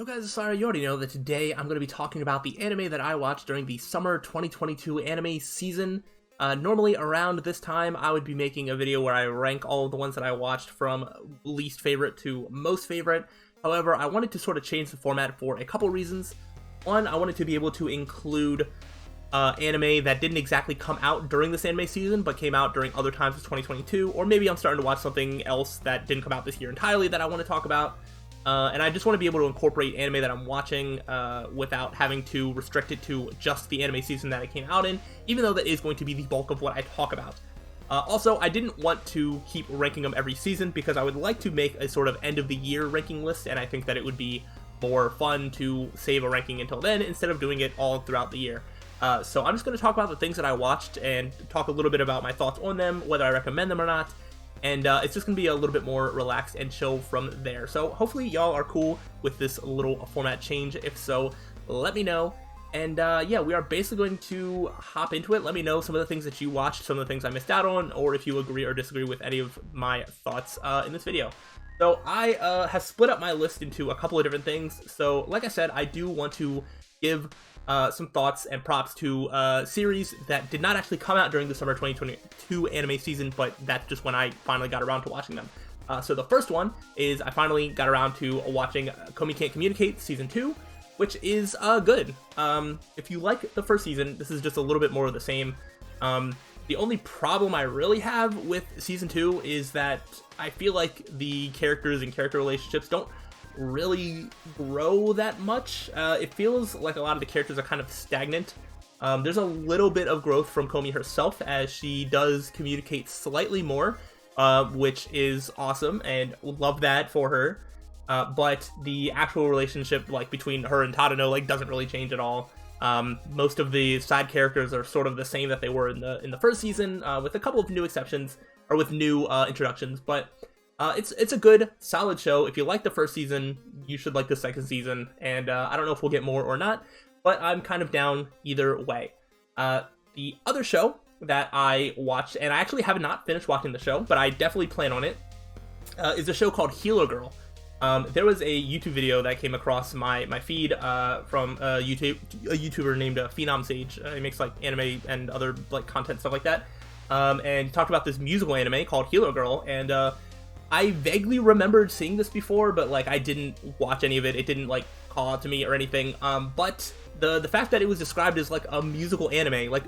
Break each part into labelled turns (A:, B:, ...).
A: Yo guys, sorry, you already know that today I'm going to be talking about the anime that I watched during the summer 2022 anime season. Normally around this time I would be making a video where I rank all of the ones that I watched from least favorite to most favorite. However, I wanted to sort of change the format for a couple reasons. One, I wanted to be able to include anime that didn't exactly come out during this anime season, but came out during other times of 2022, or maybe I'm starting to watch something else that didn't come out this year entirely that I want to talk about. And I just want to be able to incorporate anime that I'm watching without having to restrict it to just the anime season that it came out in, even though that is going to be the bulk of what I talk about. Also, I didn't want to keep ranking them every season because I would like to make a sort of end-of-the-year ranking list, and I think that it would be more fun to save a ranking until then instead of doing it all throughout the year. So I'm just going to talk about the things that I watched and talk a little bit about my thoughts on them, whether I recommend them or not. And it's just going to be a little bit more relaxed and chill from there. So hopefully y'all are cool with this little format change. If so, let me know. And yeah, we are basically going to hop into it. Let me know some of the things that you watched, some of the things I missed out on, or if you agree or disagree with any of my thoughts in this video. So I have split up my list into a couple of different things. So like I said, I do want to give some thoughts and props to series that did not actually come out during the summer 2022 anime season, but that's just when I finally got around to watching them. So the first one is I finally got around to watching Komi Can't Communicate Season 2, which is good. If you like the first season, this is just a little bit more of the same. The only problem I really have with Season 2 is that I feel like the characters and character relationships don't really grow that much. It feels like a lot of the characters are kind of stagnant. There's a little bit of growth from Komi herself as she does communicate slightly more, which is awesome and love that for her. But the actual relationship like between her and Tadano like doesn't really change at all. Most of the side characters are sort of the same that they were in the first season, with a couple of new exceptions or with new introductions, but it's a good, solid show. If you like the first season, you should like the second season, and I don't know if we'll get more or not, but I'm kind of down either way. The other show that I watched, and I actually have not finished watching the show, but I definitely plan on it, is a show called Healer Girl. There was a YouTube video that came across my feed from a YouTuber named Phenom Sage. He makes like anime and other like content, stuff like that, and he talked about this musical anime called Healer Girl, and I vaguely remembered seeing this before, but like I didn't watch any of it. It didn't like call out to me or anything. But the fact that it was described as like a musical anime, like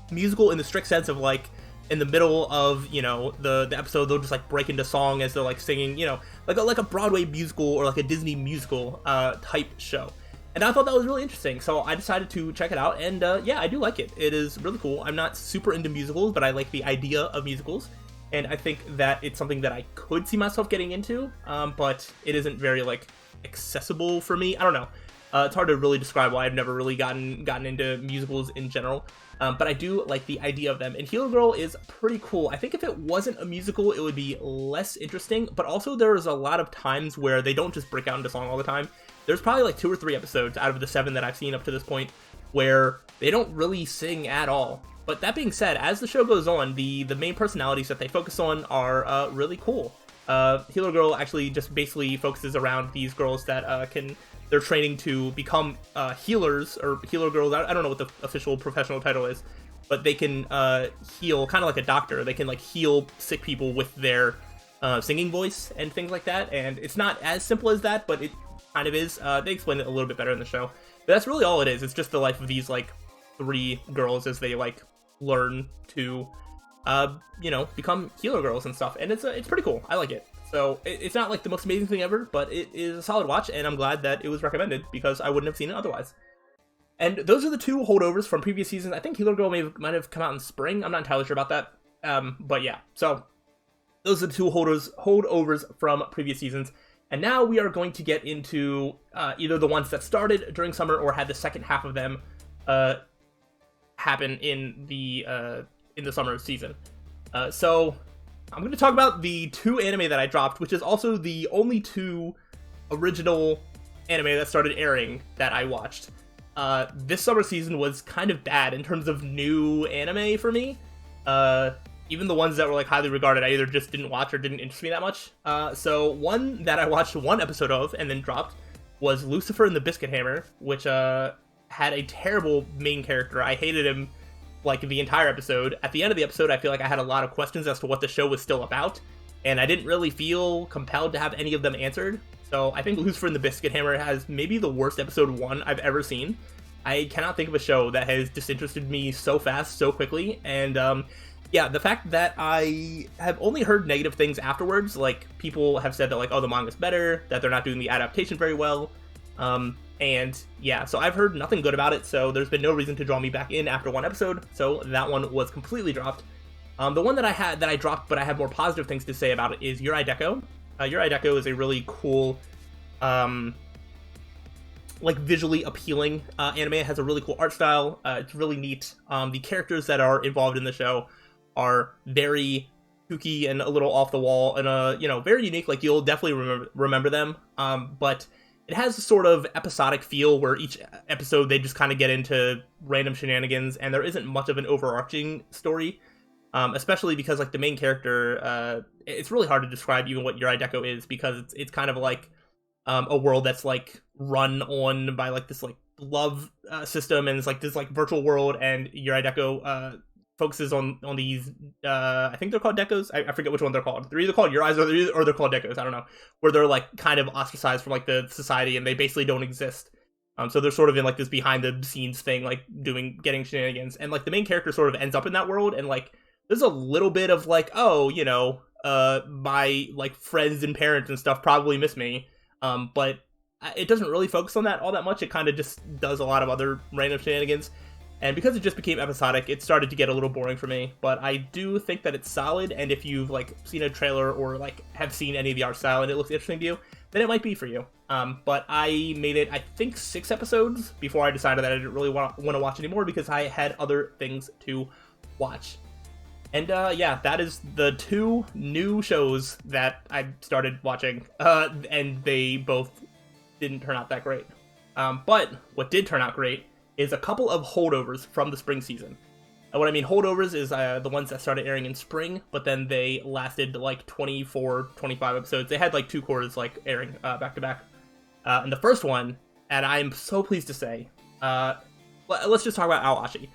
A: musical in the strict sense of like in the middle of, you know, the episode they'll just like break into song as they're like singing, you know, like a Broadway musical or like a Disney musical type show. And I thought that was really interesting, so I decided to check it out, and yeah, I do like it. It is really cool. I'm not super into musicals, but I like the idea of musicals. And I think that it's something that I could see myself getting into, but it isn't very, like, accessible for me. I don't know. It's hard to really describe why I've never really gotten into musicals in general. But I do like the idea of them. And Healer Girl is pretty cool. I think if it wasn't a musical, it would be less interesting. But also there's a lot of times where they don't just break out into song all the time. There's probably like 2 or 3 episodes out of the 7 that I've seen up to this point where they don't really sing at all. But that being said, as the show goes on, the main personalities that they focus on are really cool. Healer Girl actually just basically focuses around these girls that they're training to become healers, or healer girls. I don't know what the official professional title is, but they can heal, kind of like a doctor. They can like heal sick people with their singing voice and things like that. And it's not as simple as that, but it kind of is. They explain it a little bit better in the show. But that's really all it is. It's just the life of these like 3 girls as they like learn to you know, become healer girls and stuff, and it's pretty cool. I like it. So it's not like the most amazing thing ever, but it is a solid watch, and I'm glad that it was recommended because I wouldn't have seen it otherwise. And those are the 2 holdovers from previous seasons. I think Healer Girl might have come out in spring. I'm not entirely sure about that, but yeah. So those are the 2 holdovers from previous seasons, and now we are going to get into either the ones that started during summer or had the second half of them happen in the summer season. So I'm going to talk about the 2 anime that I dropped, which is also the only 2 original anime that started airing that I watched. This summer season was kind of bad in terms of new anime for me. Even the ones that were like highly regarded, I either just didn't watch or didn't interest me that much. So one that I watched 1 episode of and then dropped was Lucifer and the Biscuit Hammer, which had a terrible main character. I hated him like the entire episode. At the end of the episode, I feel like I had a lot of questions as to what the show was still about, and I didn't really feel compelled to have any of them answered. So I think Lucifer and the Biscuit Hammer has maybe the worst episode 1 I've ever seen. I cannot think of a show that has disinterested me so fast, so quickly, and yeah, the fact that I have only heard negative things afterwards, like people have said that like, oh, the manga's better, that they're not doing the adaptation very well, and yeah, so I've heard nothing good about it, so there's been no reason to draw me back in after 1 episode, so that one was completely dropped. The one that I dropped, but I have more positive things to say about it, is Yurei Deko. Yurei Deko is a really cool, like visually appealing anime. It has a really cool art style. It's really neat. The characters that are involved in the show are very kooky and a little off the wall and you know, very unique. Like, you'll definitely remember them. But it has a sort of episodic feel where each episode they just kind of get into random shenanigans, and there isn't much of an overarching story. Especially because like the main character, it's really hard to describe even what Yurei Deko is, because it's kind of like a world that's like run on by like this like love system, and it's like this like virtual world, and Yurei Deko focuses on these I think they're called Dekos. I forget which one they're called. They're either called Yurais or they're called Dekos. I don't know, where they're like kind of ostracized from like the society, and they basically don't exist. So they're sort of in like this behind the scenes thing, like getting shenanigans, and like the main character sort of ends up in that world, and like there's a little bit of like, oh, you know, my like friends and parents and stuff probably miss me, but it doesn't really focus on that all that much. It kind of just does a lot of other random shenanigans. And because it just became episodic, it started to get a little boring for me, but I do think that it's solid, and if you've like seen a trailer or like have seen any of the art style and it looks interesting to you, then it might be for you. But I made it, I think, 6 episodes before I decided that I didn't really want to watch anymore, because I had other things to watch. And yeah, that is the 2 new shows that I started watching, and they both didn't turn out that great. But what did turn out great is a couple of holdovers from the spring season. And what I mean holdovers is the ones that started airing in spring, but then they lasted like 24, 25 episodes. They had like 2 quarters like airing back to back. And the first one, and I'm so pleased to say, let's just talk about Awashi.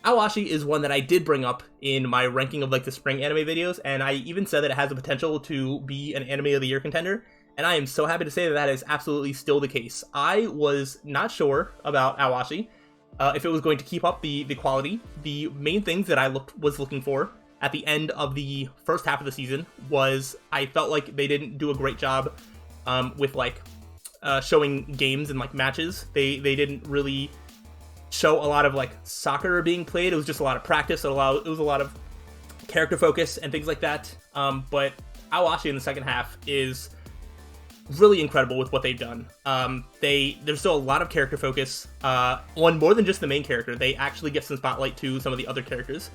A: Awashi is one that I did bring up in my ranking of like the spring anime videos, and I even said that it has the potential to be an anime of the year contender. And I am so happy to say that that is absolutely still the case. I was not sure about Awashi, if it was going to keep up the quality. The main things that I was looking for at the end of the first half of the season was I felt like they didn't do a great job with like showing games and like matches. They didn't really show a lot of like soccer being played. It was just a lot of practice. It was a lot of character focus and things like that. But Awashi in the second half is really incredible with what they've done. There's still a lot of character focus on more than just the main character. They actually give some spotlight to some of the other characters.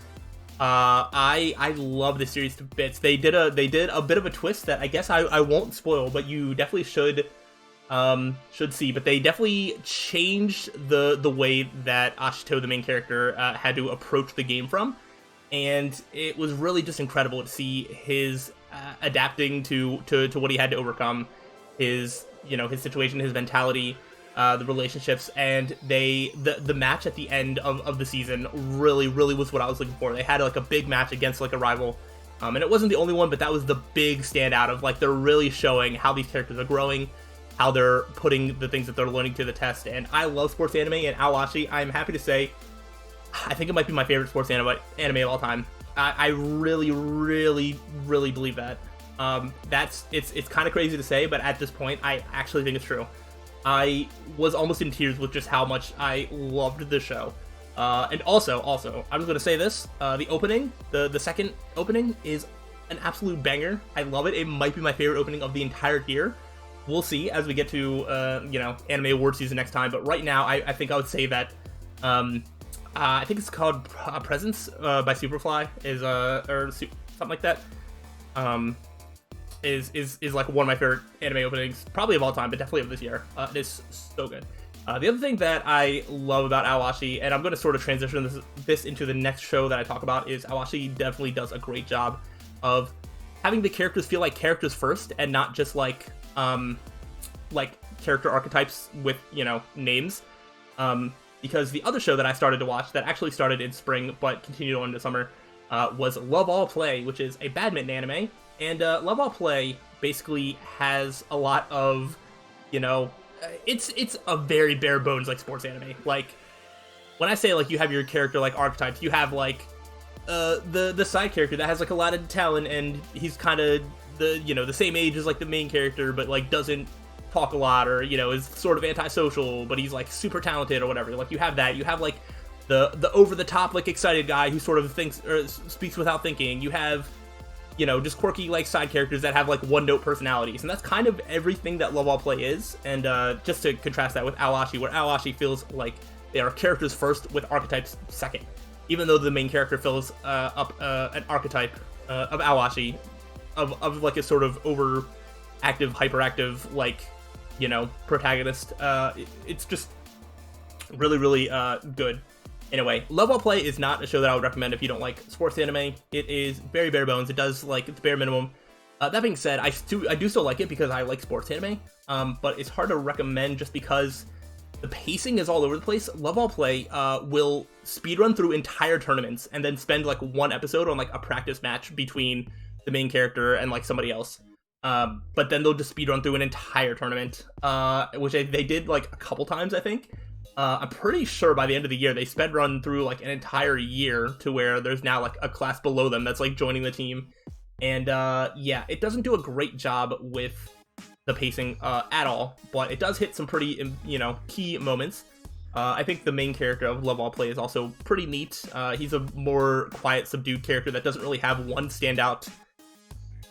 A: I love this series to bits. They did a bit of a twist that I guess I won't spoil, but you definitely should see. But they definitely changed the way that Ashito, the main character, had to approach the game from, and it was really just incredible to see his adapting to what he had to overcome. His situation, his mentality, the relationships, and the match at the end of the season really was what I was looking for. They had like a big match against like a rival, and it wasn't the only one, but that was the big standout of like they're really showing how these characters are growing, how they're putting the things that they're learning to the test. And I love sports anime, and Awashi, I'm happy to say, I think it might be my favorite sports anime of all time. I really believe that. It's kind of crazy to say, but at this point, I actually think it's true. I was almost in tears with just how much I loved the show. And also, I'm just gonna say this: the opening, the second opening, is an absolute banger. I love it. It might be my favorite opening of the entire year. We'll see as we get to Anime Award season next time. But right now, I think I would say that I think it's called Presence by Superfly or something like that. Is like one of my favorite anime openings, probably of all time, but definitely of this year. It is so good. The other thing that I love about Awashi, and I'm going to sort of transition this into the next show that I talk about, is Awashi definitely does a great job of having the characters feel like characters first, and not just like character archetypes with, names. Because the other show that I started to watch that actually started in spring but continued on into summer was Love All Play, which is a badminton anime. And Love All Play basically has a lot of, it's a very bare bones like sports anime. Like, when I say like you have your character like archetypes, you have like the side character that has like a lot of talent, and he's kind of the same age as like the main character, but like doesn't talk a lot, or is sort of antisocial, but he's like super talented or whatever. Like, you have that. You have like the over the top like excited guy who sort of thinks or speaks without thinking. You have just quirky like side characters that have like one note personalities, and that's kind of everything that Love All Play is. And just to contrast that with Washi, where Washi feels like they are characters first with archetypes second, even though the main character fills up an archetype of Washi of like a sort of overactive, hyperactive like protagonist. It's just really, really good. Anyway, Love All Play is not a show that I would recommend if you don't like sports anime. It is very bare bones. It does like its bare minimum. That being said, I do still like it because I like sports anime. But it's hard to recommend just because the pacing is all over the place. Love All Play will speedrun through entire tournaments and then spend like one episode on like a practice match between the main character and like somebody else. But then they'll just speedrun through an entire tournament, which they did like a couple times, I think. I'm pretty sure by the end of the year they sped run through like an entire year to where there's now like a class below them that's like joining the team. And yeah, it doesn't do a great job with the pacing at all, but it does hit some pretty key moments. I think the main character of Love All Play is also pretty neat. He's a more quiet, subdued character that doesn't really have one standout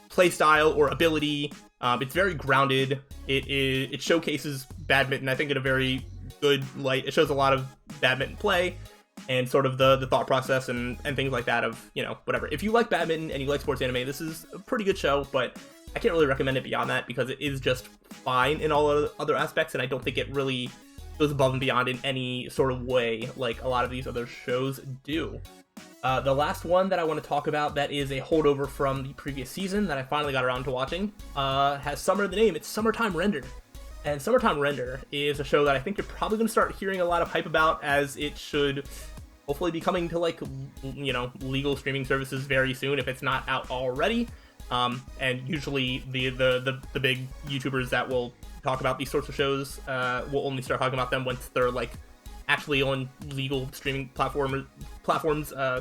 A: playstyle or ability. It's very grounded. It showcases badminton, I think, in a very good light. It shows a lot of badminton play and sort of the thought process and things like that of, whatever. If you like badminton and you like sports anime, this is a pretty good show, but I can't really recommend it beyond that because it is just fine in all other aspects, and I don't think it really goes above and beyond in any sort of way like a lot of these other shows do. The last one that I want to talk about that is a holdover from the previous season that I finally got around to watching has Summer in the name. It's Summertime Render. And Summertime Render is a show that I think you're probably going to start hearing a lot of hype about, as it should hopefully be coming to like, legal streaming services very soon if it's not out already. And usually the big YouTubers that will talk about these sorts of shows will only start talking about them once they're like actually on legal streaming platforms,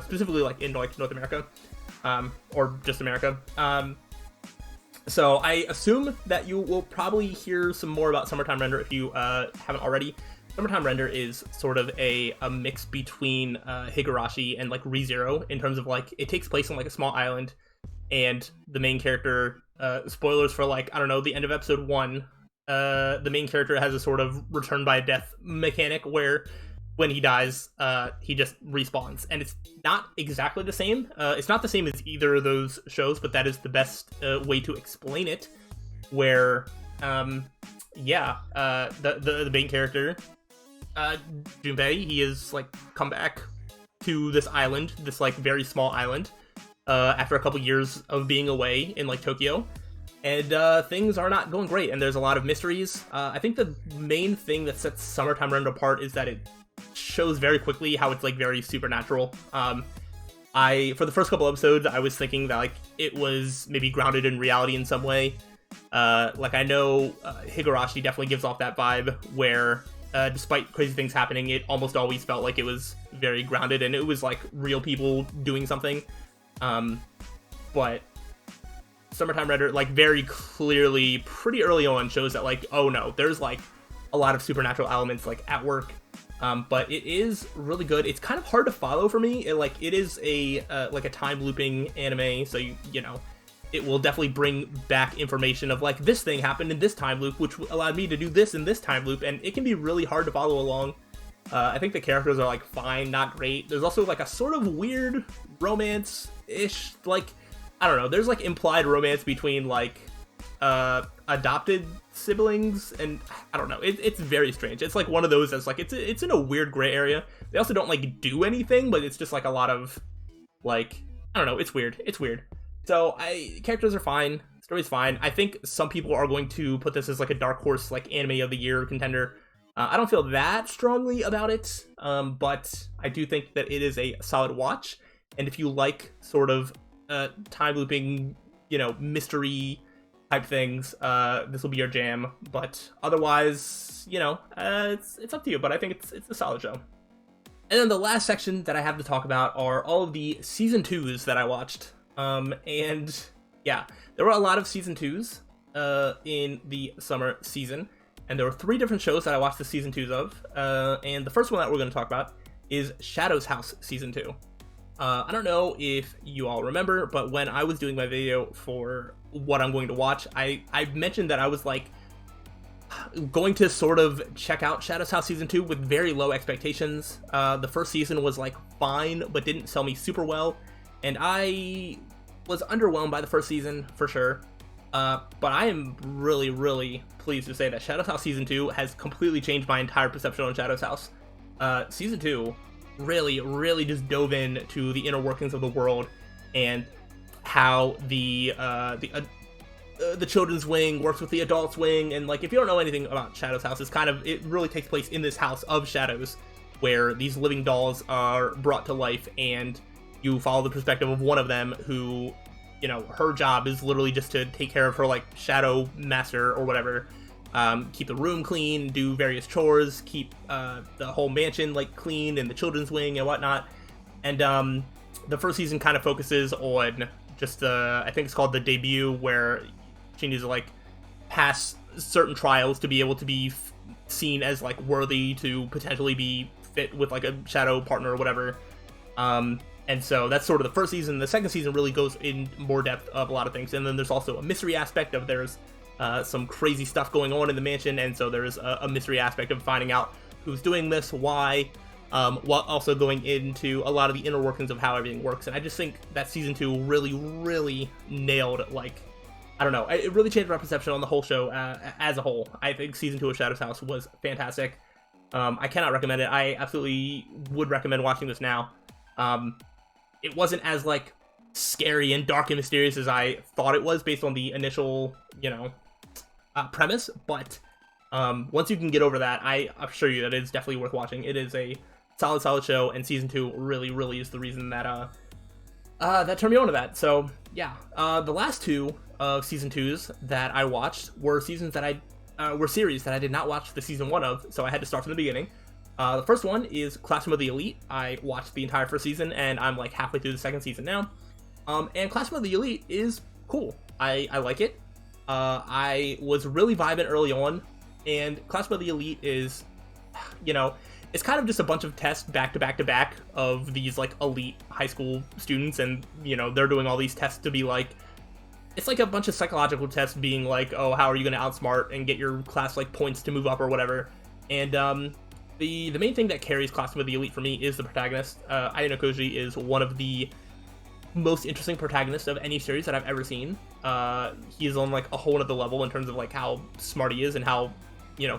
A: specifically like in like North America, or just America. So I assume that you will probably hear some more about Summertime Render if you haven't already. Summertime Render is sort of a mix between Higurashi and like ReZero in terms of like it takes place on like a small island, and the main character, spoilers for like, I don't know, the end of episode 1, the main character has a sort of return by death mechanic where when he dies, he just respawns, and it's not exactly the same. It's not the same as either of those shows, but that is the best way to explain it. Where, the main character, Junpei, he is like come back to this island, this like very small island, after a couple years of being away in like Tokyo. And things are not going great, and there's a lot of mysteries. I think the main thing that sets Summertime Render apart is that it shows very quickly how it's like very supernatural. For the first couple episodes, I was thinking that like it was maybe grounded in reality in some way. Like I know Higurashi definitely gives off that vibe where despite crazy things happening, it almost always felt like it was very grounded and it was like real people doing something. But Summertime Render like very clearly pretty early on shows that like, oh no, there's like a lot of supernatural elements like at work. But it is really good. It's kind of hard to follow for me. It is a like a time looping anime, so you know it will definitely bring back information of like this thing happened in this time loop, which allowed me to do this in this time loop, and it can be really hard to follow along. I think the characters are like fine, not great. There's also like a sort of weird romance-ish, like I don't know. There's like implied romance between like adopted siblings, and I don't know, it's very strange. It's like one of those that's like it's in a weird gray area. They also don't like do anything, but it's just like a lot of like, I don't know, it's weird. So characters are fine, story's fine. I think some people are going to put this as like a dark horse, like anime of the year contender. I don't feel that strongly about it, but I do think that it is a solid watch. And if you like sort of time looping, mystery type things, this will be your jam. But otherwise, it's up to you. But I think it's a solid show. And then the last section that I have to talk about are all of the season 2s that I watched. And yeah, there were a lot of season 2s in the summer season. And there were 3 different shows that I watched the season 2s of. And the first one that we're going to talk about is Shadow's House season 2. I don't know if you all remember, but when I was doing my video for what I'm going to watch, I mentioned that I was like going to sort of check out Shadow's House season 2 with very low expectations. The first season was like fine, but didn't sell me super well. And I was underwhelmed by the first season for sure. But I am really, really pleased to say that Shadow's House Season 2 has completely changed my entire perception on Shadow's House. Season 2 really, really just dove in to the inner workings of the world and how the children's wing works with the adults wing. And like, if you don't know anything about Shadow's House, it really takes place in this house of shadows where these living dolls are brought to life, and you follow the perspective of one of them who, her job is literally just to take care of her, like, shadow master or whatever, keep the room clean, do various chores, keep the whole mansion, like, clean, and the children's wing and whatnot. And the first season kind of focuses on just, I think it's called the debut, where she needs to, like, pass certain trials to be able to be seen as, like, worthy to potentially be fit with, like, a shadow partner or whatever. And so that's sort of the first season. The second season really goes in more depth of a lot of things. And then there's also a mystery aspect of there's some crazy stuff going on in the mansion. And so there's a mystery aspect of finding out who's doing this, why, while also going into a lot of the inner workings of how everything works. And I just think that season 2 really, really nailed, like, I don't know, it really changed my perception on the whole show as a whole. I think season 2 of Shadow's House was fantastic. I cannot recommend it. I absolutely would recommend watching this now. It wasn't as, like, scary and dark and mysterious as I thought it was based on the initial, premise, but once you can get over that, I assure you that it's definitely worth watching. It is a solid show, and season 2 really, really is the reason that that turned me on to that. So yeah, the last 2 of season 2s that I watched were series that I did not watch the season 1 of, so I had to start from the beginning. The first one is Classroom of the Elite. I watched the entire first season, and I'm like halfway through the second season now. And Classroom of the Elite is cool. I like it. I was really vibing early on, and Classroom of the Elite is, it's kind of just a bunch of tests back to back to back of these, like, elite high school students, and, they're doing all these tests to be like, it's like a bunch of psychological tests being like, oh, how are you going to outsmart and get your class, like, points to move up or whatever. And, the main thing that carries Classroom of the Elite for me is the protagonist. Ayano Koji is one of the most interesting protagonists of any series that I've ever seen. He is on, like, a whole other level in terms of, like, how smart he is and how,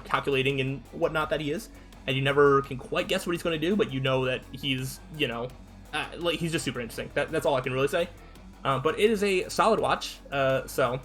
A: calculating and whatnot that he is. And you never can quite guess what he's going to do, but you know that he's, like, he's just super interesting. That's all I can really say. But it is a solid watch. So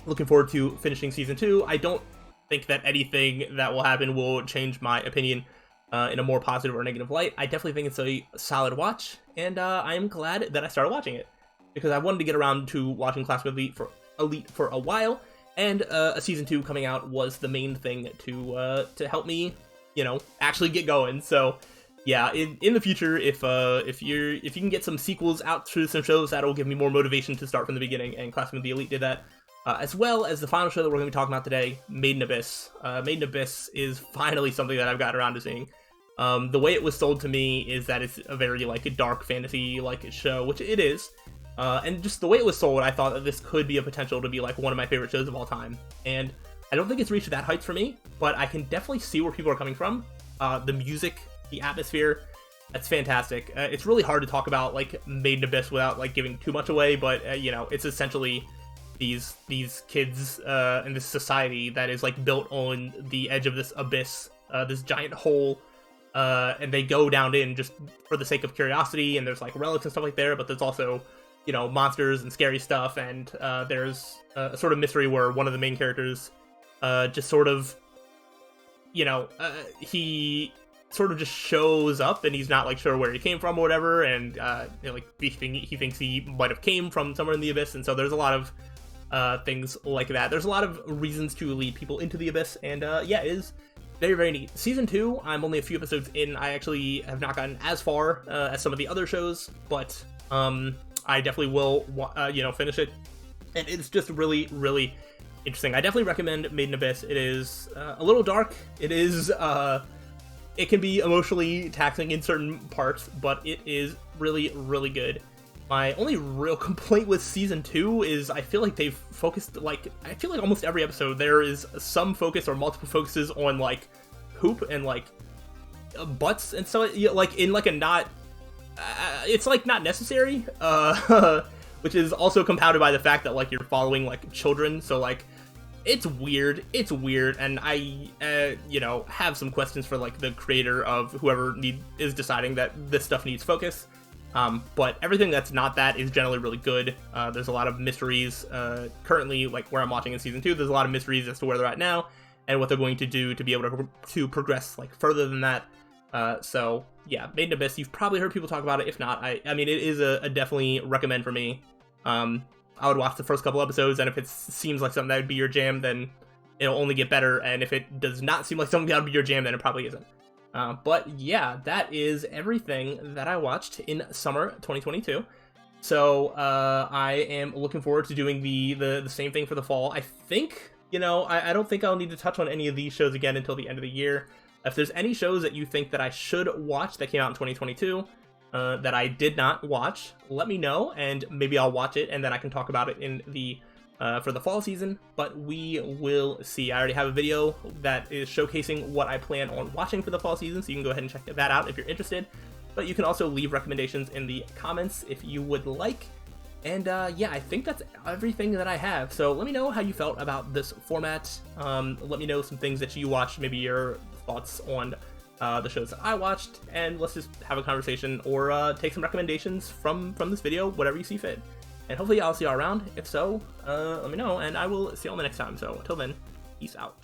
A: looking forward to finishing season 2. I don't think that anything that will happen will change my opinion in a more positive or negative light. I definitely think it's a solid watch, and I am glad that I started watching it, because I wanted to get around to watching Classroom of Elite for a while, and a season 2 coming out was the main thing to help me, actually get going. So yeah, in the future, if you can get some sequels out through some shows, that'll give me more motivation to start from the beginning, and Classroom of the Elite did that. As well as the final show that we're going to be talking about today, Maiden Abyss. Maiden Abyss is finally something that I've gotten around to seeing. The way it was sold to me is that it's a very, like, a dark fantasy, like, show, which it is. And just the way it was sold, I thought that this could be a potential to be, like, one of my favorite shows of all time. And I don't think it's reached that heights for me, but I can definitely see where people are coming from. The music, the atmosphere, that's fantastic. It's really hard to talk about, like, Maiden Abyss without, like, giving too much away, but, it's essentially these kids in this society that is, like, built on the edge of this abyss, this giant hole, and they go down in just for the sake of curiosity, and there's, like, relics and stuff like there, but there's also, you know, monsters and scary stuff, and there's a sort of mystery where one of the main characters just sort of, you know, he sort of just shows up and he's not like sure where he came from or whatever, and you know, like he thinks he might have came from somewhere in the abyss, and so there's a lot of things like that. There's a lot of reasons to lead people into the abyss, and yeah, it is very, very neat. Season 2, I'm only a few episodes in. I actually have not gotten as far as some of the other shows, but I definitely will, you know, finish it. And it's just really, really interesting. I definitely recommend Maiden Abyss. It is a little dark. It is, it can be emotionally taxing in certain parts, but it is really, really good. My only real complaint with season 2 is I feel like they've focused, like, I feel like almost every episode there is some focus or multiple focuses on, like, poop and, like, butts and so, like, in, like, a not, it's, like, not necessary, which is also compounded by the fact that, like, you're following, like, children, so, like, it's weird, and I, you know, have some questions for, like, the creator of whoever is deciding that this stuff needs focus. But everything that's not that is generally really good. There's a lot of mysteries, currently, like where I'm watching in season 2, there's a lot of mysteries as to where they're at now, and what they're going to do to be able to progress, like, further than that. So, yeah, Maiden Abyss, you've probably heard people talk about it. If not, I mean, it is a definitely recommend for me. I would watch the first couple episodes, and if it seems like something that would be your jam, then it'll only get better, and if it does not seem like something that would be your jam, then it probably isn't. But yeah, that is everything that I watched in summer 2022. So I am looking forward to doing the same thing for the fall. I think, you know, I don't think I'll need to touch on any of these shows again until the end of the year. If there's any shows that you think that I should watch that came out in 2022 that I did not watch, let me know, and maybe I'll watch it, and then I can talk about it in the for the fall season, but we will see. I already have a video that is showcasing what I plan on watching for the fall season, so you can go ahead and check that out if you're interested. But you can also leave recommendations in the comments if you would like. And yeah, I think that's everything that I have. So let me know how you felt about this format. Let me know some things that you watched, maybe your thoughts on the shows that I watched, and let's just have a conversation or take some recommendations from this video, whatever you see fit. And hopefully I'll see y'all around. If so, let me know, and I will see y'all the next time. So until then, peace out.